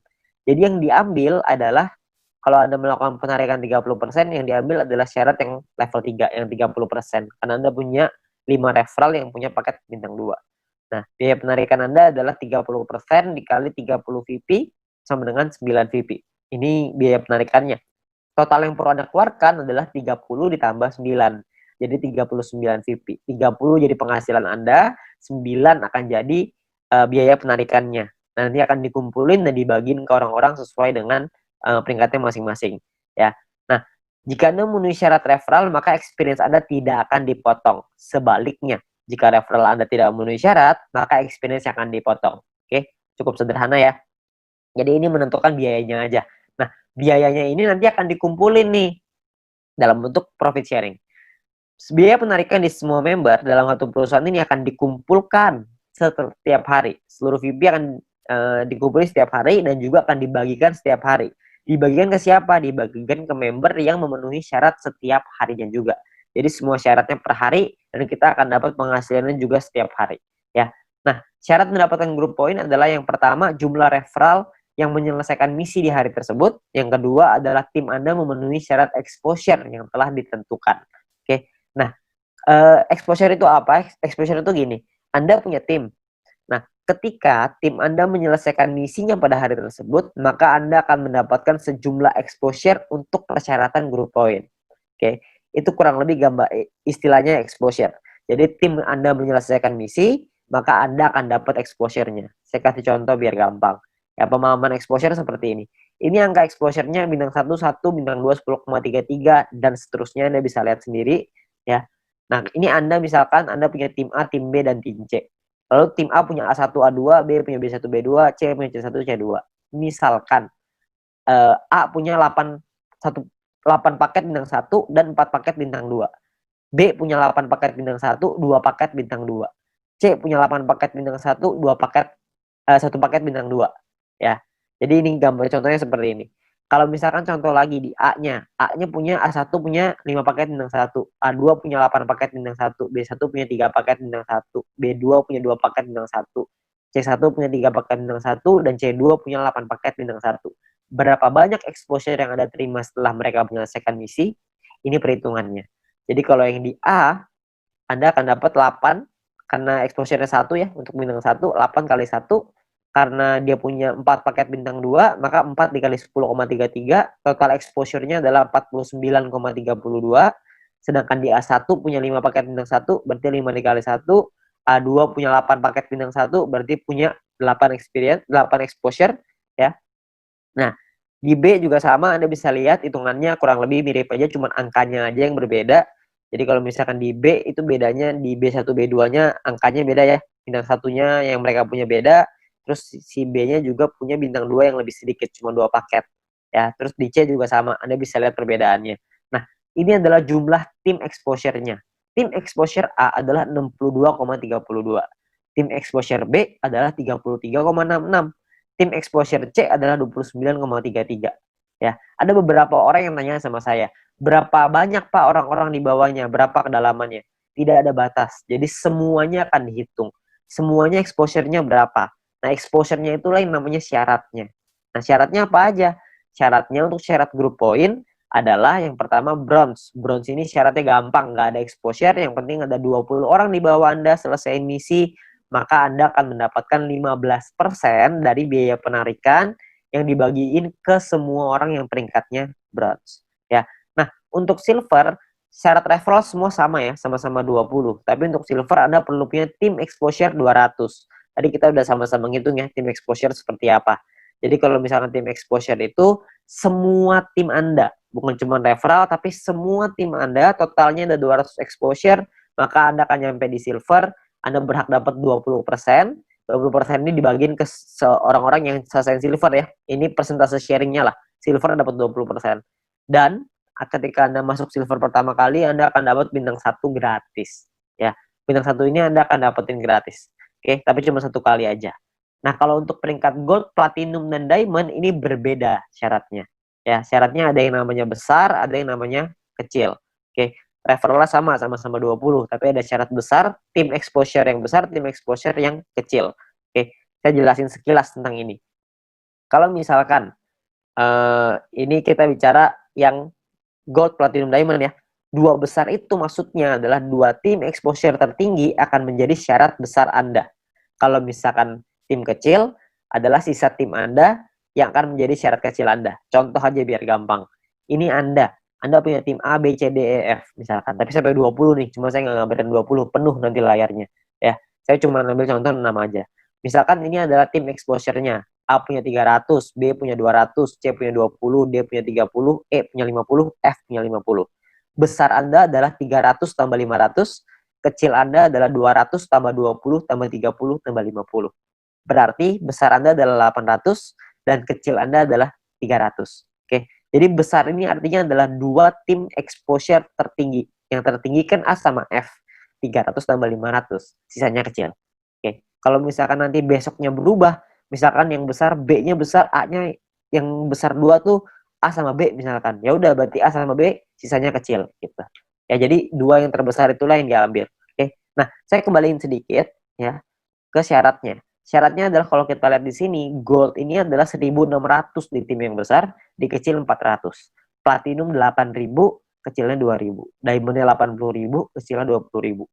Jadi yang diambil adalah, kalau Anda melakukan penarikan 30%, yang diambil adalah syarat yang level 3, yang 30%. Karena Anda punya 5 referral yang punya paket bintang 2. Nah, biaya penarikan Anda adalah 30% dikali 30 VP sama dengan 9 VP. Ini biaya penarikannya. Total yang perlu Anda keluarkan adalah 30 ditambah 9. Jadi 39 VP. 30 jadi penghasilan Anda, 9 akan jadi biaya penarikannya. Nanti akan dikumpulin dan dibagiin ke orang-orang sesuai dengan peringkatnya masing-masing. Ya. Nah, jika Anda memenuhi syarat referral, maka experience Anda tidak akan dipotong. Sebaliknya, jika referral Anda tidak memenuhi syarat, maka experience akan dipotong. Oke, cukup sederhana ya. Jadi ini menentukan biayanya aja. Nah, biayanya ini nanti akan dikumpulin nih dalam bentuk profit sharing. Biaya penarikan di semua member dalam satu perusahaan ini akan dikumpulkan setiap hari. Seluruh VP akan dikumpulkan setiap hari dan juga akan dibagikan setiap hari. Dibagikan ke siapa? Dibagikan ke member yang memenuhi syarat setiap harinya juga. Jadi semua syaratnya per hari dan kita akan dapat penghasilannya juga setiap hari. Ya. Nah, syarat mendapatkan group point adalah yang pertama jumlah referral yang menyelesaikan misi di hari tersebut. Yang kedua adalah tim Anda memenuhi syarat exposure yang telah ditentukan. Oke. Nah, exposure itu apa? Exposure itu gini, Anda punya tim. Nah, ketika tim Anda menyelesaikan misinya pada hari tersebut, maka Anda akan mendapatkan sejumlah exposure untuk persyaratan group point. Oke, itu kurang lebih istilahnya exposure. Jadi tim Anda menyelesaikan misi, maka Anda akan dapat exposure-nya. Saya kasih contoh biar gampang. Ya, pemahaman exposure seperti ini. Ini angka exposure-nya bintang 1, 1, bintang 2, 10,33, dan seterusnya. Anda bisa lihat sendiri. Ya, Nah, ini Anda misalkan Anda punya tim A, tim B, dan tim C. Lalu tim A punya A1, A2, B punya B1, B2, C punya C1, C2. Misalkan A punya 8 paket bintang 1 dan 4 paket bintang 2. B punya 8 paket bintang 1, 2 paket bintang 2. C punya 8 paket bintang 1, 2 paket 1 paket bintang 2. Ya. Jadi ini gambar contohnya seperti ini. Kalau misalkan contoh lagi di A-nya, A-nya punya A1 punya 5 paket bintang 1, A2 punya 8 paket bintang 1, B1 punya 3 paket bintang 1, B2 punya 2 paket bintang 1, C1 punya 3 paket bintang 1, dan C2 punya 8 paket bintang 1. Berapa banyak exposure yang Anda terima setelah mereka menyelesaikan misi? Ini perhitungannya. Jadi kalau yang di A, Anda akan dapat 8 karena exposure-nya 1 ya, untuk bintang 1, 8 kali 1, karena dia punya 4 paket bintang 2, maka 4 dikali 10,33, total exposure-nya adalah 49,32, sedangkan di A1 punya 5 paket bintang 1, berarti 5 dikali 1, A2 punya 8 paket bintang 1, berarti punya 8 experience, 8 exposure, ya. Nah, di B juga sama, Anda bisa lihat hitungannya kurang lebih mirip aja, cuma angkanya aja yang berbeda. Jadi kalau misalkan di B itu bedanya di B1, B2-nya angkanya beda ya. Bintang satunya yang mereka punya beda, terus si B-nya juga punya bintang 2 yang lebih sedikit, cuma 2 paket. Ya, terus di C juga sama, Anda bisa lihat perbedaannya. Nah, ini adalah jumlah tim exposure-nya. Tim exposure A adalah 62,32. Tim exposure B adalah 33,66. Tim exposure C adalah 29,33. Ya, ada beberapa orang yang tanya sama saya, berapa banyak Pak orang-orang di bawahnya, berapa kedalamannya? Tidak ada batas. Jadi semuanya akan dihitung. Semuanya exposure-nya berapa. Nah, exposure-nya itulah yang namanya syaratnya. Nah, syaratnya apa aja? Syaratnya untuk syarat group point adalah yang pertama bronze. Bronze ini syaratnya gampang, nggak ada exposure, yang penting ada 20 orang di bawah Anda selesai misi, maka Anda akan mendapatkan 15% dari biaya penarikan yang dibagiin ke semua orang yang peringkatnya bronze. Ya. Nah, untuk silver, syarat referral semua sama ya, sama-sama 20. Tapi untuk silver Anda perlu punya tim exposure 200. Tadi kita udah sama-sama ngitung ya, tim exposure seperti apa. Jadi kalau misalkan tim exposure itu semua tim Anda, bukan cuma referral, tapi semua tim Anda totalnya ada 200 exposure, maka Anda akan nyampe di silver. Anda berhak dapat 20%. 20% ini dibagiin ke orang-orang yang selesai silver ya. Ini persentase sharingnya lah. Silver dapat 20%. Dan ketika Anda masuk silver pertama kali, Anda akan dapat bintang 1 gratis. Ya, bintang 1 ini Anda akan dapetin gratis. Oke, tapi cuma 1 kali aja. Nah, kalau untuk peringkat gold, platinum, dan diamond ini berbeda syaratnya. Ya, syaratnya ada yang namanya besar, ada yang namanya kecil. Oke, referralnya sama-sama 20, tapi ada syarat besar, tim exposure yang besar, tim exposure yang kecil. Oke, saya jelasin sekilas tentang ini. Kalau misalkan ini kita bicara yang gold, platinum, diamond ya. Dua besar itu maksudnya adalah dua tim exposure tertinggi akan menjadi syarat besar Anda. Kalau misalkan tim kecil adalah sisa tim Anda yang akan menjadi syarat kecil Anda. Contoh aja biar gampang. Ini Anda punya tim A, B, C, D, E, F misalkan. Tapi sampai 20 nih, cuma saya nggak ngambilin 20, penuh nanti layarnya. Ya, saya cuma ngambil contoh 6 aja. Misalkan ini adalah tim exposure-nya. A punya 300, B punya 200, C punya 20, D punya 30, E punya 50, F punya 50. Besar Anda adalah 300 tambah 500, kecil Anda adalah 200 tambah 20 tambah 30 tambah 50. Berarti besar Anda adalah 800 dan kecil Anda adalah 300. Oke. Jadi besar ini artinya adalah dua tim exposure tertinggi. Yang tertinggi kan A sama F. 300 tambah 500. Sisanya kecil. Oke. Kalau misalkan nanti besoknya berubah, misalkan yang besar B-nya besar, A-nya yang besar 2 tuh A sama B misalkan. Ya udah berarti A sama B sisanya kecil gitu. Ya jadi dua yang terbesar itulah yang diambil. Oke. Nah, saya kembaliin sedikit ya ke syaratnya. Syaratnya adalah kalau kita lihat di sini, gold ini adalah 1.600 di tim yang besar, di kecil 400. Platinum 8.000, kecilnya 2.000. Diamondnya 80.000, kecilnya 20.000.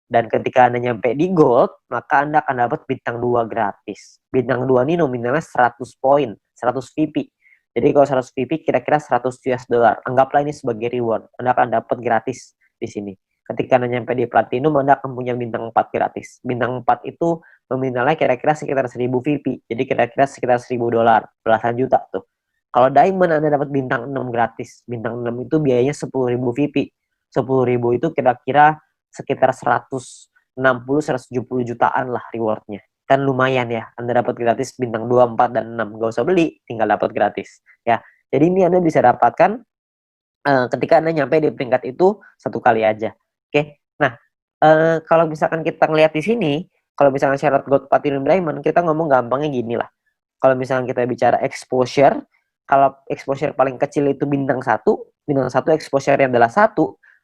Dan ketika Anda nyampe di gold, maka Anda akan dapat bintang 2 gratis. Bintang 2 ini nominalnya 100 poin, 100 VP. Jadi kalau 100 VP kira-kira 100 US dollar. Anggaplah ini sebagai reward. Anda akan dapat gratis di sini. Ketika Anda nyampe di platinum, Anda akan punya bintang 4 gratis. Bintang 4 itu nominalnya kira-kira sekitar 1000 VP. Jadi kira-kira sekitar 1000 dolar, belasan juta tuh. Kalau diamond Anda dapat bintang 6 gratis. Bintang 6 itu biayanya 10.000 VP. 10.000 itu kira-kira sekitar 160-170 jutaan lah rewardnya. Kan lumayan ya, Anda dapat gratis bintang 2, 4, dan 6. Gak usah beli, tinggal dapat gratis. Ya, jadi ini Anda bisa dapatkan ketika Anda nyampe di peringkat itu satu kali aja. Oke, nah kalau misalkan kita ngelihat di sini, kalau misalkan syarat gold, platinum, diamond, kita ngomong gampangnya gini lah. Kalau misalkan kita bicara exposure, kalau exposure paling kecil itu bintang 1 exposure-nya adalah 1,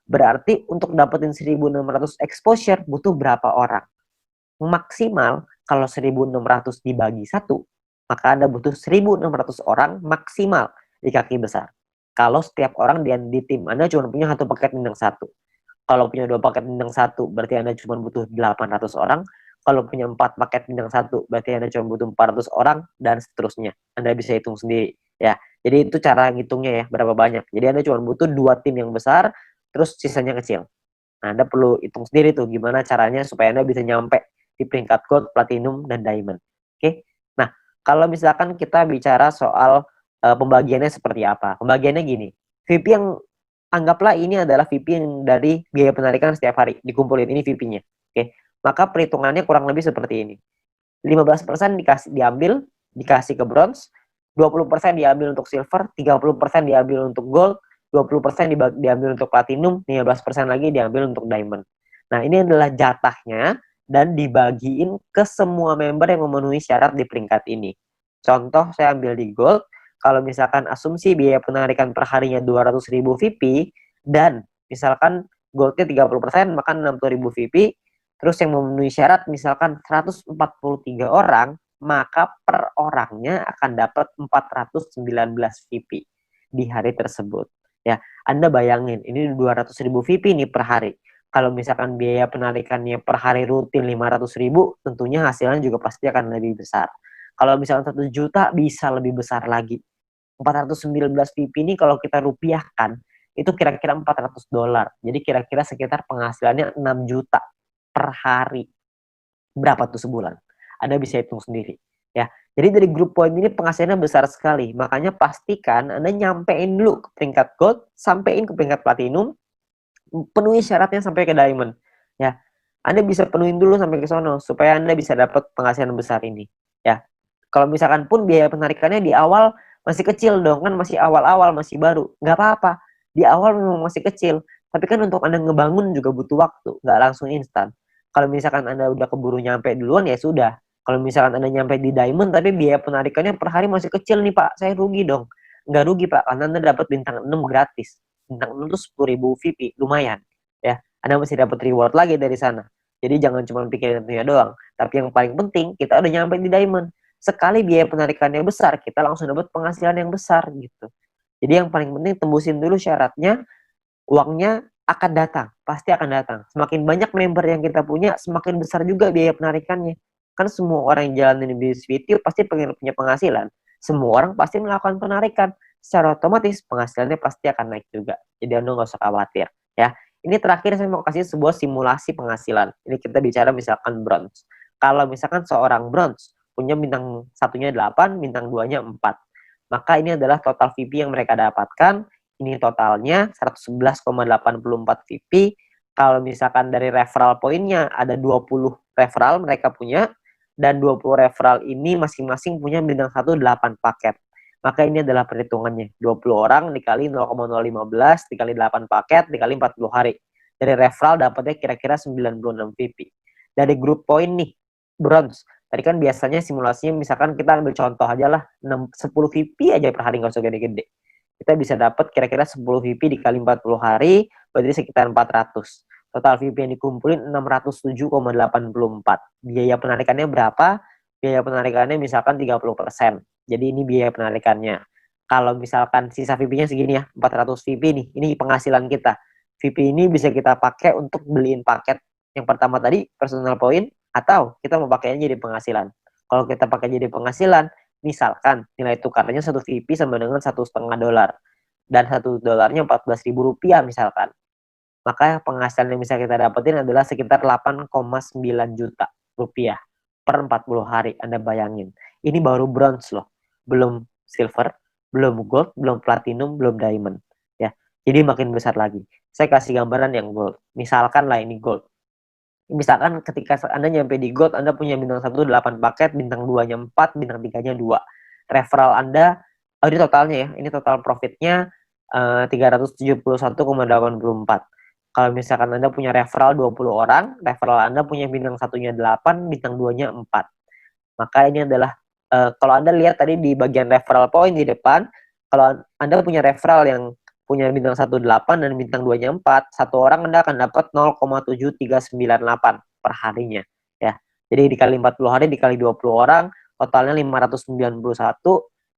berarti untuk dapetin 1.600 exposure butuh berapa orang? Maksimal kalau 1.600 dibagi 1, maka Anda butuh 1.600 orang maksimal di kaki besar. Kalau setiap orang di tim Anda cuma punya satu paket bintang 1. Kalau punya 2 paket bintang 1, berarti Anda cuma butuh 800 orang. Kalau punya 4 paket bintang 1, berarti Anda cuma butuh 400 orang, dan seterusnya. Anda bisa hitung sendiri. Ya, jadi itu cara ngitungnya ya, berapa banyak. Jadi Anda cuma butuh 2 tim yang besar, terus sisanya kecil. Nah, Anda perlu hitung sendiri tuh gimana caranya supaya Anda bisa nyampe di peringkat gold, platinum, dan diamond. Oke. Nah, kalau misalkan kita bicara soal pembagiannya seperti apa. Pembagiannya gini. VP yang anggaplah ini adalah VP yang dari biaya penarikan setiap hari dikumpulin, ini VP-nya. Oke. Maka perhitungannya kurang lebih seperti ini. 15% dikasih ke bronze, 20% diambil untuk silver, 30% diambil untuk gold, 20% diambil untuk platinum, 15% lagi diambil untuk diamond. Nah, ini adalah jatahnya dan dibagiin ke semua member yang memenuhi syarat di peringkat ini. Contoh, saya ambil di gold, kalau misalkan asumsi biaya penarikan per harinya 200.000 VP, dan misalkan goldnya 30%, maka 60.000 VP, terus yang memenuhi syarat misalkan 143 orang, maka per orangnya akan dapat 419 VP di hari tersebut. Ya, Anda bayangin, ini 200.000 VP nih per hari. Kalau misalkan biaya penarikannya per hari rutin 500.000, tentunya hasilnya juga pasti akan lebih besar. Kalau misalkan 1 juta, bisa lebih besar lagi. 419 VP ini kalau kita rupiahkan, itu kira-kira $400. Jadi kira-kira sekitar penghasilannya 6 juta per hari. Berapa tuh sebulan? Anda bisa hitung sendiri. Ya, jadi dari grup poin ini penghasilannya besar sekali. Makanya pastikan Anda nyampein dulu ke peringkat gold, sampein ke peringkat platinum, penuhi syaratnya sampai ke diamond. Ya, Anda bisa penuhin dulu sampai ke sono supaya Anda bisa dapat penghasilan besar ini. Ya, kalau misalkan pun biaya penarikannya di awal masih kecil dong, kan masih awal-awal, masih baru, nggak apa-apa. Di awal memang masih kecil, tapi kan untuk Anda ngebangun juga butuh waktu, nggak langsung instan. Kalau misalkan Anda udah keburu nyampe duluan, ya sudah. Kalau misalkan Anda nyampe di diamond tapi biaya penarikannya per hari masih kecil nih Pak, saya rugi dong. Nggak rugi Pak, karena Anda dapat bintang 6 gratis. Bintang 6 itu 10.000 VP, lumayan. Ya, Anda masih dapat reward lagi dari sana. Jadi jangan cuma pikirin tentunya doang. Tapi yang paling penting, kita udah nyampe di diamond. Sekali biaya penarikannya besar, kita langsung dapat penghasilan yang besar gitu. Jadi yang paling penting tembusin dulu syaratnya, uangnya akan datang, pasti akan datang. Semakin banyak member yang kita punya, semakin besar juga biaya penarikannya. Kan semua orang yang jalanin bisnis video pasti pengen punya penghasilan. Semua orang pasti melakukan penarikan. Secara otomatis penghasilannya pasti akan naik juga. Jadi Anda nggak usah khawatir. Ya, ini terakhir saya mau kasih sebuah simulasi penghasilan. Ini kita bicara misalkan bronze. Kalau misalkan seorang bronze punya bintang satunya 8, bintang 2-nya 4. Maka ini adalah total VP yang mereka dapatkan. Ini totalnya 111,84 VP. Kalau misalkan dari referral poinnya ada 20 referral mereka punya, dan 20 referral ini masing-masing punya bintang 1 8 paket. Maka ini adalah perhitungannya. 20 orang dikali 0,015 dikali 8 paket dikali 40 hari. Dari referral dapatnya kira-kira 96 VP. Dari grup poin nih, bronze. Tadi kan biasanya simulasinya misalkan kita ambil contoh aja lah, 10 VP aja per hari, nggak usah gede-gede. Kita bisa dapat kira-kira 10 VP dikali 40 hari, berarti sekitar 400. Total VP yang dikumpulin 607,84. Biaya penarikannya berapa? Biaya penarikannya misalkan 30%. Jadi ini biaya penarikannya. Kalau misalkan sisa VP-nya segini ya, 400 VP nih, ini penghasilan kita. VP ini bisa kita pakai untuk beliin paket yang pertama tadi, personal point, atau kita mau pakainya jadi penghasilan. Kalau kita pakai jadi penghasilan, misalkan nilai tukarnya 1 VP sama dengan $1,5, dan $1 14.000 rupiah misalkan, maka penghasilan yang bisa kita dapetin adalah sekitar 8,9 juta rupiah per 40 hari. Anda bayangin, ini baru bronze loh, belum silver, belum gold, belum platinum, belum diamond. Ya, jadi makin besar lagi. Saya kasih gambaran yang gold. Misalkan lah ini gold. Misalkan ketika Anda nyampe di gold, Anda punya bintang 1 8 paket, bintang 2-nya 4, bintang 3-nya 2. Referral Anda, ini totalnya ya, ini total profitnya 371,84. Kalau misalkan Anda punya referral 20 orang, referral Anda punya bintang 1-nya 8, bintang 2-nya 4. Maka ini adalah, kalau Anda lihat tadi di bagian referral point di depan, kalau Anda punya referral yang punya bintang 1 8 dan bintang 2-nya 4, satu orang Anda akan dapat 0,7398 per harinya ya. Jadi dikali 40 hari dikali 20 orang, totalnya 591.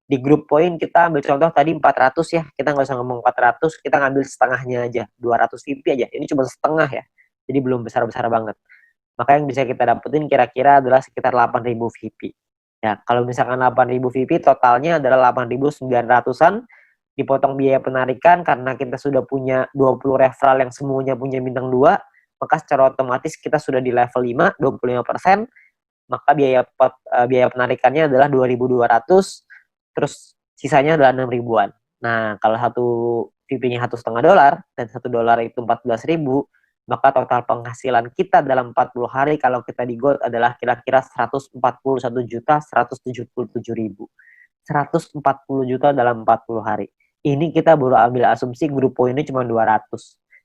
Di grup poin kita ambil contoh tadi 400 ya. Kita nggak usah ngomong 400, kita ngambil setengahnya aja, 200 VP aja. Ini cuma setengah ya. Jadi belum besar-besar banget. Maka yang bisa kita dapetin kira-kira adalah sekitar 8.000 VP. Ya, kalau misalkan 8.000 VP totalnya adalah 8.900-an, dipotong biaya penarikan karena kita sudah punya 20 referral yang semuanya punya bintang 2, maka secara otomatis kita sudah di level 5, 25%, maka biaya penarikannya adalah 2.200, terus sisanya adalah 6 ribuan. Nah, kalau satu VP-nya $1,5 dan $1 itu 14.000, maka total penghasilan kita dalam 40 hari kalau kita di gold adalah kira-kira 141.177.000. 140 juta dalam 40 hari. Ini kita baru ambil asumsi grup poinnya cuma 200.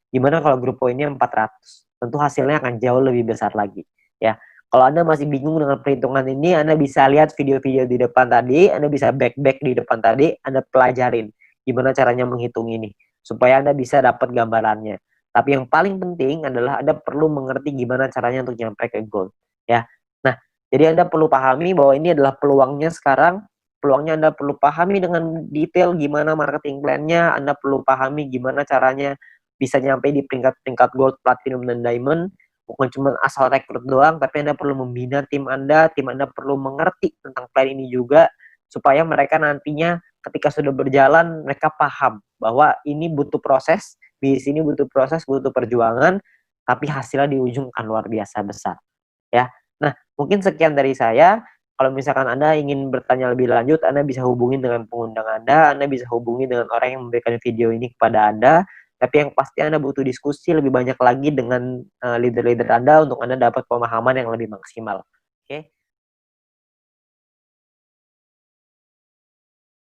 Gimana kalau grup poinnya 400? Tentu hasilnya akan jauh lebih besar lagi. Ya, kalau Anda masih bingung dengan perhitungan ini, Anda bisa lihat video-video di depan tadi, Anda bisa back di depan tadi, Anda pelajarin gimana caranya menghitung ini, supaya Anda bisa dapat gambarannya. Tapi yang paling penting adalah Anda perlu mengerti gimana caranya untuk nyampe ke goal. Ya, nah, jadi Anda perlu pahami bahwa ini adalah peluangnya sekarang. Peluangnya Anda perlu pahami dengan detail gimana marketing plan-nya, Anda perlu pahami gimana caranya bisa nyampe di peringkat-peringkat gold, platinum, dan diamond. Bukan cuma asal rekrut doang, tapi Anda perlu membina tim Anda perlu mengerti tentang plan ini juga, supaya mereka nantinya ketika sudah berjalan, mereka paham bahwa ini butuh proses, di sini butuh proses, butuh perjuangan, tapi hasilnya di ujung akan luar biasa besar. Ya, nah mungkin sekian dari saya. Kalau misalkan Anda ingin bertanya lebih lanjut, Anda bisa hubungi dengan pengundang Anda bisa hubungi dengan orang yang memberikan video ini kepada Anda. Tapi yang pasti Anda butuh diskusi lebih banyak lagi dengan leader-leader Anda untuk Anda dapat pemahaman yang lebih maksimal. Oke.